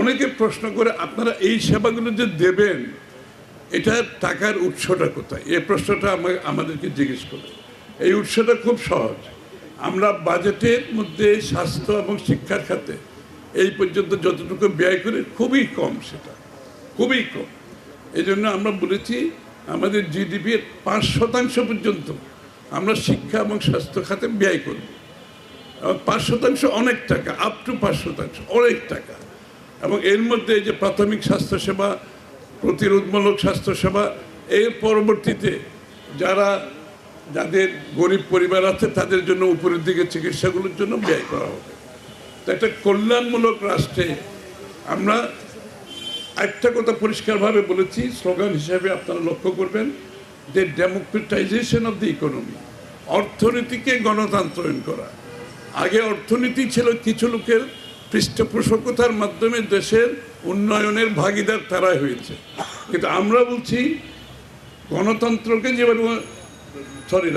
অনেকে প্রশ্ন করে আপনারা এই সেবাগুলো যে দেবেন এটার টাকার উৎসটা কোথায়, এই প্রশ্নটা আমাদেরকে জিজ্ঞেস করে। এই উৎসটা খুব সহজ। আমরা বাজেটের মধ্যে স্বাস্থ্য এবং শিক্ষার খাতে এই পর্যন্ত যতটুকু ব্যয় করি খুবই কম, সেটা খুবই কম। এই জন্য আমরা বলেছি আমাদের জিডিপির 5% পর্যন্ত আমরা শিক্ষা এবং স্বাস্থ্য খাতে ব্যয় করব। 5% অনেক টাকা, আপ টু 5% অনেক টাকা। এবং এর মধ্যে এই যে প্রাথমিক স্বাস্থ্যসেবা, প্রতিরোধমূলক স্বাস্থ্যসেবা, এর পরবর্তীতে যাদের গরিব পরিবার আছে তাদের জন্য উপরের দিকে চিকিৎসাগুলোর জন্য ব্যয় করা হবে। তো একটা কল্যাণমূলক রাষ্ট্রে আমরা একটা কথা পরিষ্কারভাবে বলেছি, স্লোগান হিসাবে আপনারা লক্ষ্য করবেন যে ডেমোক্রেটাইজেশন অফ দ্য ইকোনমি, অর্থনীতিকে গণতন্ত্রায়ন করা। আগে অর্থনীতি ছিল কিছু লোকের পৃষ্ঠপোষকতার মাধ্যমে দেশের উন্নয়নের ভাগিদার তারাই হয়েছে, কিন্তু আমরা বলছি গণতন্ত্রকে যেভাবে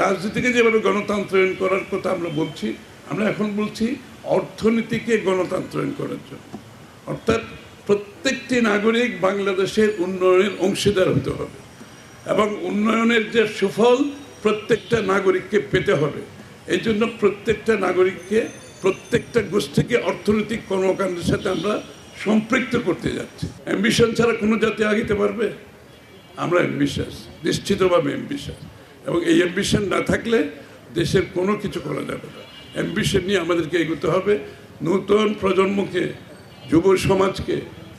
রাজনীতিকে যেভাবে গণতন্ত্রায়ন করার কথা আমরা বলছি, আমরা এখন বলছি অর্থনীতিকে গণতন্ত্রায়ন করার জন্য। অর্থাৎ প্রত্যেকটি নাগরিক বাংলাদেশের উন্নয়নের অংশীদার হতে হবে এবং উন্নয়নের যে সুফল প্রত্যেকটা নাগরিককে পেতে হবে। এই জন্য প্রত্যেকটা নাগরিককে, প্রত্যেকটা গোষ্ঠীকে অর্থনৈতিক কর্মকাণ্ডের সাথে আমরা সম্পৃক্ত করতে যাচ্ছি। অ্যাম্বিশন ছাড়া কোনো জাতি আগাতে পারবে? আমরা অ্যাম্বিশাস, নিশ্চিতভাবে অ্যাম্বিশাস, এবং এই অ্যাম্বিশন না থাকলে দেশের কোনো কিছু করা যাবে না। অ্যাম্বিশন নিয়ে আমাদেরকে এগোতে হবে। নতুন প্রজন্মকে, যুব সমাজকে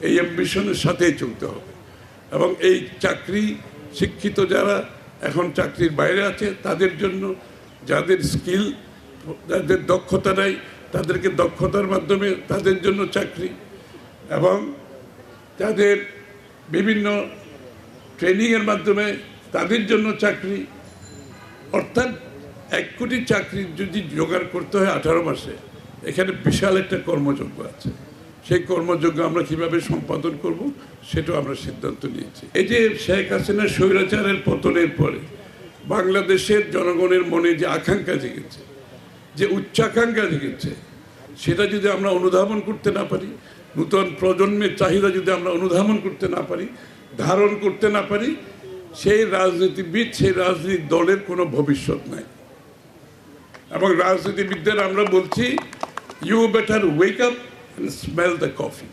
এই অ্যাম্বিশনের সাথেই চলতে হবে। এবং এই চাকরি, শিক্ষিত যারা এখন চাকরির বাইরে আছে তাদের জন্য, যাদের স্কিল, যাদের দক্ষতা নাই তাদেরকে দক্ষতার মাধ্যমে তাদের জন্য চাকরি, এবং যাদের বিভিন্ন ট্রেনিংয়ের মাধ্যমে তাদের জন্য চাকরি। অর্থাৎ 1 কোটি চাকরি যদি জোগাড় করতে হয় 18 মাসে, এখানে বিশাল একটা কর্মযজ্ঞ আছে। সেই কর্মযজ্ঞ আমরা কিভাবে সম্পাদন করব সেটাও আমরা সিদ্ধান্ত নিয়েছি। এই যে শেখ হাসিনা স্বৈরাচারের পতনের পরে বাংলাদেশের জনগণের মনে যে আকাঙ্ক্ষা জেগেছে, যে উচ্চাকাঙ্ক্ষা জেগেছে, সেটা যদি আমরা অনুধাবন করতে না পারি, নতুন প্রজন্মের চাহিদা যদি আমরা অনুধাবন করতে না পারি, ধারণ করতে না পারি, সেই রাজনীতিবিদ, সেই রাজনৈতিক দলের কোনো ভবিষ্যৎ নাই। এবং রাজনীতিবিদদের আমরা বলছি, you better wake up and smell the coffee.